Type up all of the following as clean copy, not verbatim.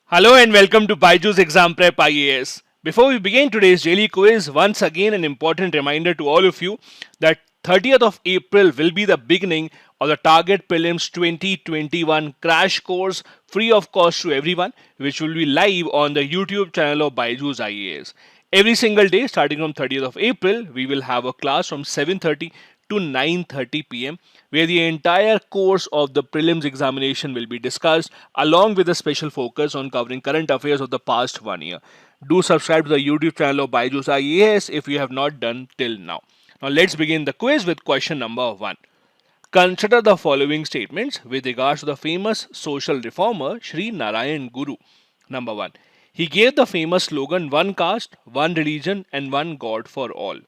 Hello and welcome to Baiju's Exam Prep IAS. Before we begin today's daily quiz, once again an important reminder to all of you that 30th of April will be the beginning of the Target Prelims 2021 crash course free of cost to everyone, which will be live on the YouTube channel of Baiju's IAS. Every single day starting from 30th of April, we will have a class from 7:30 to 9:30 p.m. where the entire course of the prelims examination will be discussed along with a special focus on covering current affairs of the past 1 year. Do subscribe to the YouTube channel of Baiju's IAS if you have not done till now. Now let's begin the quiz with question number 1. Consider the following statements with regards to the famous social reformer Sri Narayan Guru. Number 1. He gave the famous slogan one caste, one religion and one God for all.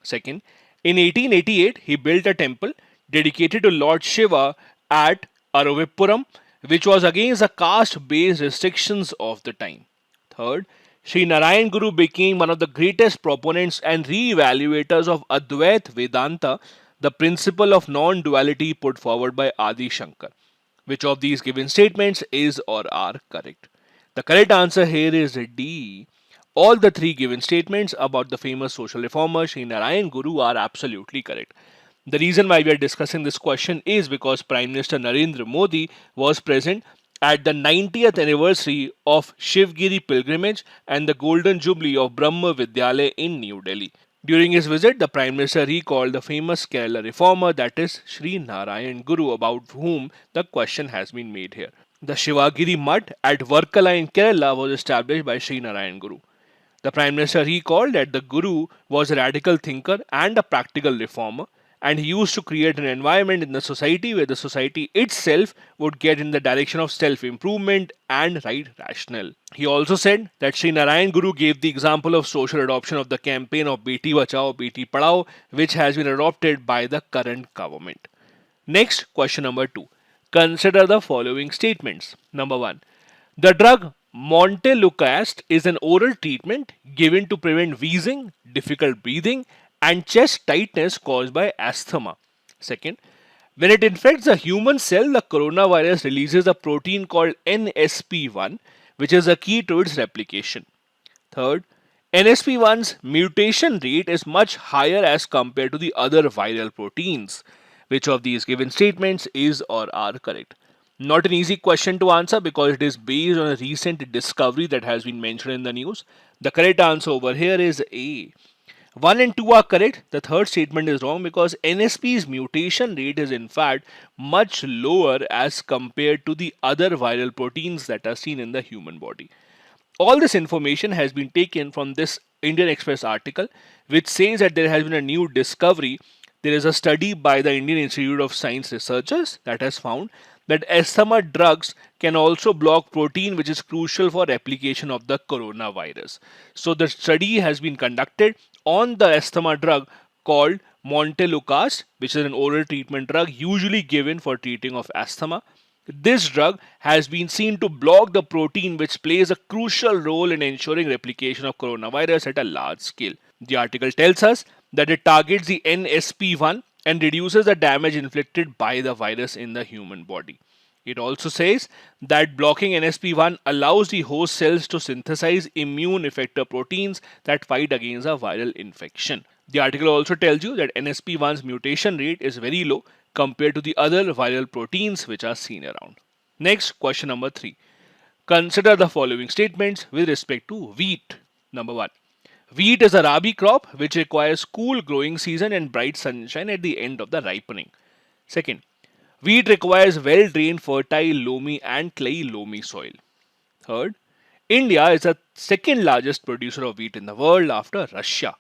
Second, in 1888 he built a temple dedicated to Lord Shiva at Aravipuram, which was against the caste based restrictions of the time. Third, Sri Narayan Guru became one of the greatest proponents and re-evaluators of Advait Vedanta, the principle of non-duality put forward by Adi Shankar. Which of these given statements is or are correct? The correct answer here is D. All the three given statements about the famous social reformer Sri Narayan Guru are absolutely correct. The reason why we are discussing this question is because Prime Minister Narendra Modi was present at the 90th anniversary of Shivgiri pilgrimage and the golden jubilee of Brahma Vidyalaya in New Delhi. During his visit, the Prime Minister recalled the famous Kerala reformer, that is Sri Narayan Guru, about whom the question has been made here. The Shivagiri Mutt at Varkala in Kerala was established by Sri Narayan Guru. The Prime Minister recalled that the Guru was a radical thinker and a practical reformer, and he used to create an environment in the society where the society itself would get in the direction of self improvement and right rational. He also said that Sri Narayan Guru gave the example of social adoption of the campaign of Beti Bachao, Beti Padhao, which has been adopted by the current government. Next, question number 2. Consider the following statements. Number 1. The drug Montelukast is an oral treatment given to prevent wheezing, difficult breathing, and chest tightness caused by asthma. Second, when it infects a human cell, the coronavirus releases a protein called NSP1, which is a key to its replication. Third, NSP1's mutation rate is much higher as compared to the other viral proteins. Which of these given statements is or are correct? Not an easy question to answer because it is based on a recent discovery that has been mentioned in the news. The correct answer over here is A. 1 and 2 are correct. The third statement is wrong because NSP's mutation rate is in fact much lower as compared to the other viral proteins that are seen in the human body. All this information has been taken from this Indian Express article, which says that there has been a new discovery. There is a study by the Indian Institute of Science researchers that has found that asthma drugs can also block protein which is crucial for replication of the coronavirus. So the study has been conducted on the asthma drug called Montelukast, which is an oral treatment drug usually given for treating of asthma. This drug has been seen to block the protein which plays a crucial role in ensuring replication of coronavirus at a large scale. The article tells us that it targets the NSP1 and reduces the damage inflicted by the virus in the human body. It also says that blocking NSP1 allows the host cells to synthesize immune effector proteins that fight against a viral infection. The article also tells you that NSP1's mutation rate is very low compared to the other viral proteins which are seen around. Next, question number 3. Consider the following statements with respect to wheat. Number 1. Wheat is a rabi crop which requires cool growing season and bright sunshine at the end of the ripening. Second, wheat requires well drained, fertile, loamy, and clay loamy soil. Third, India is the second largest producer of wheat in the world after Russia.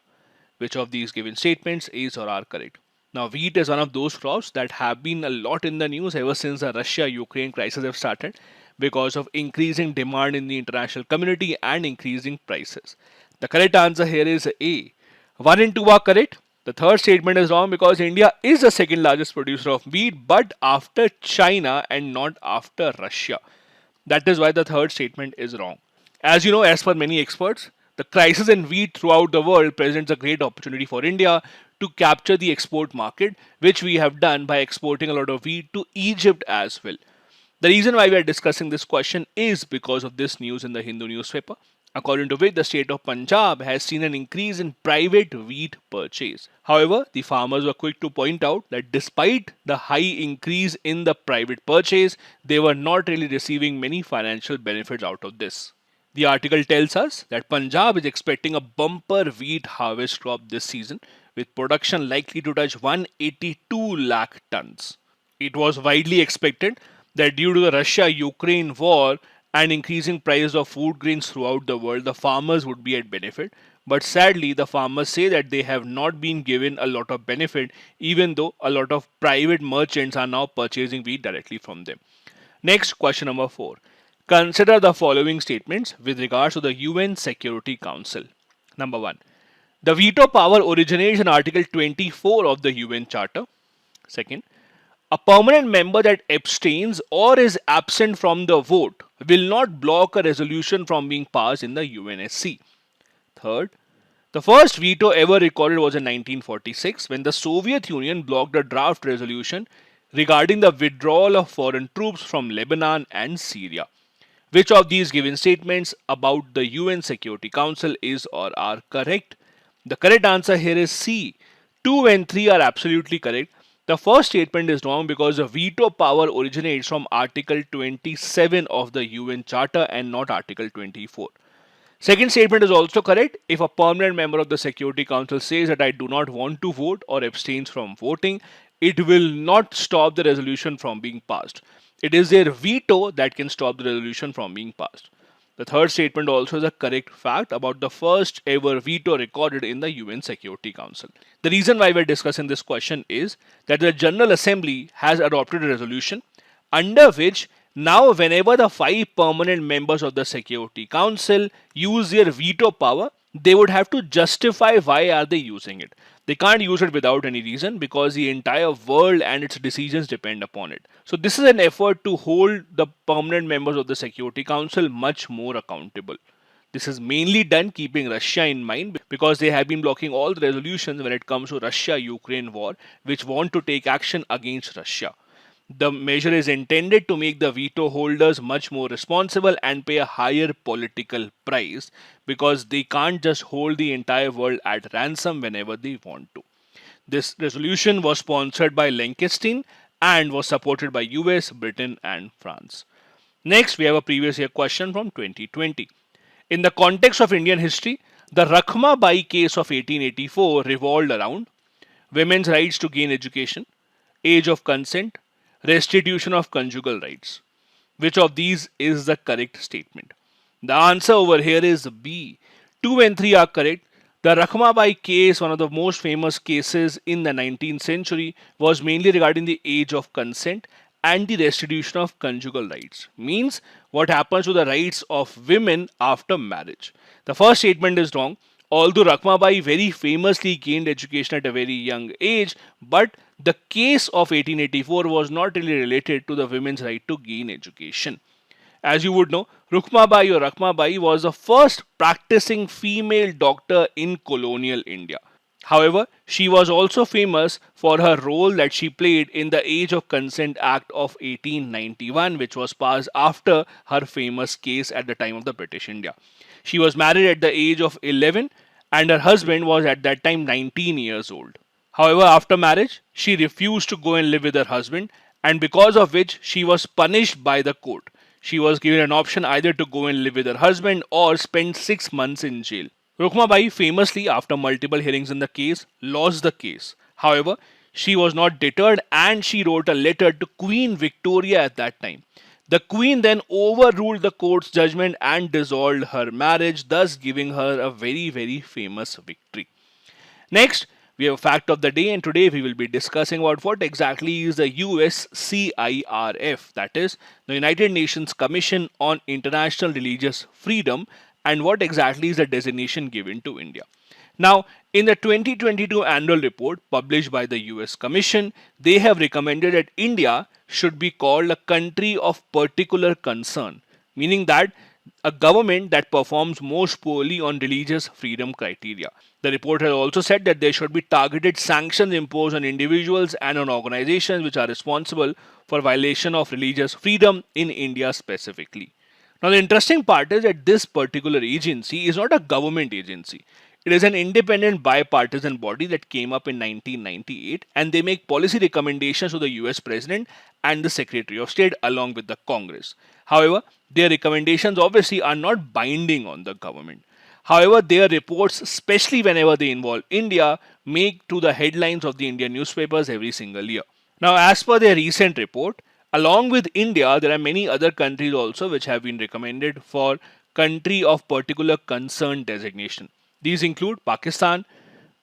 Which of these given statements is or are correct? Now, wheat is one of those crops that have been a lot in the news ever since the Russia-Ukraine crisis have started because of increasing demand in the international community and increasing prices. The correct answer here is A. 1 and 2 are correct. The third statement is wrong because India is the second largest producer of wheat, but after China and not after Russia. That is why the third statement is wrong. As you know, as per many experts, the crisis in wheat throughout the world presents a great opportunity for India to capture the export market, which we have done by exporting a lot of wheat to Egypt as well. The reason why we are discussing this question is because of this news in the Hindu newspaper, according to which the state of Punjab has seen an increase in private wheat purchase. However, the farmers were quick to point out that despite the high increase in the private purchase, they were not really receiving many financial benefits out of this. The article tells us that Punjab is expecting a bumper wheat harvest crop this season, with production likely to touch 182 lakh tons. It was widely expected that due to the Russia Ukraine war and increasing prices of food grains throughout the world, the farmers would be at benefit. But sadly, the farmers say that they have not been given a lot of benefit, even though a lot of private merchants are now purchasing wheat directly from them. Next, question number 4. Consider the following statements with regards to the UN Security Council. Number 1. The veto power originates in Article 24 of the UN Charter. Second, a permanent member that abstains or is absent from the vote will not block a resolution from being passed in the UNSC. Third, the first veto ever recorded was in 1946 when the Soviet Union blocked a draft resolution regarding the withdrawal of foreign troops from Lebanon and Syria. Which of these given statements about the UN Security Council is or are correct? The correct answer here is C. 2 and 3 are absolutely correct. The first statement is wrong because the veto power originates from Article 27 of the UN Charter and not Article 24. Second statement is also correct. If a permanent member of the Security Council says that I do not want to vote or abstains from voting, it will not stop the resolution from being passed. It is their veto that can stop the resolution from being passed. The third statement also is a correct fact about the first ever veto recorded in the UN Security Council. The reason why we're discussing this question is that the General Assembly has adopted a resolution under which now whenever the 5 permanent members of the Security Council use their veto power, they would have to justify why are they using it. They can't use it without any reason because the entire world and its decisions depend upon it. So this is an effort to hold the permanent members of the Security Council much more accountable. This is mainly done keeping Russia in mind because they have been blocking all the resolutions when it comes to Russia-Ukraine war which want to take action against Russia. The measure is intended to make the veto holders much more responsible and pay a higher political price because they can't just hold the entire world at ransom whenever they want to. This resolution was sponsored by Liechtenstein and was supported by US, Britain and France. Next, we have a previous year question from 2020. In the context of Indian history, the Rakhma Bai case of 1884 revolved around women's rights to gain education, age of consent, restitution of conjugal rights. Which of these is the correct statement? The answer over here is B. 2 and 3 are correct. The Rakhmabai case, one of the most famous cases in the 19th century, was mainly regarding the age of consent and the restitution of conjugal rights. Means what happens to the rights of women after marriage. The first statement is wrong. Although Rakhmabai very famously gained education at a very young age, but the case of 1884 was not really related to the women's right to gain education. As you would know, Rukmabai or Rakhmabai was the first practicing female doctor in colonial India. However, she was also famous for her role that she played in the Age of Consent Act of 1891, which was passed after her famous case at the time of the British India. She was married at the age of 11 and her husband was at that time 19 years old. However, after marriage, she refused to go and live with her husband, and because of which she was punished by the court. She was given an option either to go and live with her husband or spend 6 months in jail. Rukmabai famously, after multiple hearings in the case, lost the case. However, she was not deterred and she wrote a letter to Queen Victoria at that time. The Queen then overruled the court's judgment and dissolved her marriage, thus giving her a very famous victory. Next, we have a fact of the day, and today we will be discussing about what exactly is the USCIRF, that is the United Nations Commission on International Religious Freedom, and what exactly is the designation given to India. Now, in the 2022 annual report published by the US Commission, they have recommended that India should be called a country of particular concern, meaning that a government that performs most poorly on religious freedom criteria. The report has also said that there should be targeted sanctions imposed on individuals and on organizations which are responsible for violation of religious freedom in India specifically. Now, the interesting part is that this particular agency is not a government agency. It is an independent bipartisan body that came up in 1998, and they make policy recommendations to the US President and the Secretary of State along with the Congress. However, their recommendations obviously are not binding on the government. However, their reports, especially whenever they involve India, make to the headlines of the Indian newspapers every single year. Now, as per their recent report, along with India, there are many other countries also which have been recommended for country of particular concern designation. These include Pakistan,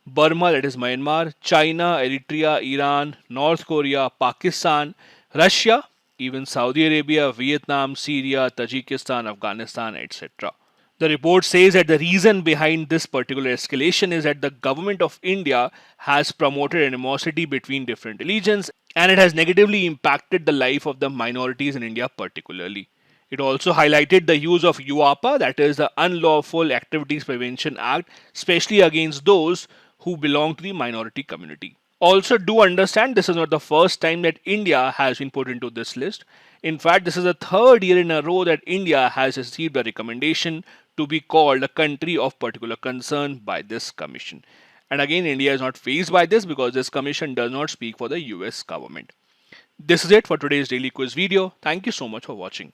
Burma, that is Myanmar, China, Eritrea, Iran, North Korea, Pakistan, Russia, even Saudi Arabia, Vietnam, Syria, Tajikistan, Afghanistan, etc. The report says that the reason behind this particular escalation is that the government of India has promoted animosity between different religions and it has negatively impacted the life of the minorities in India particularly. It also highlighted the use of UAPA, that is the Unlawful Activities Prevention Act, especially against those who belong to the minority community. Also, do understand this is not the first time that India has been put into this list. In fact, this is the third year in a row that India has received a recommendation to be called a country of particular concern by this commission. And again, India is not faced by this because this commission does not speak for the US government. This is it for today's daily quiz video. Thank you so much for watching.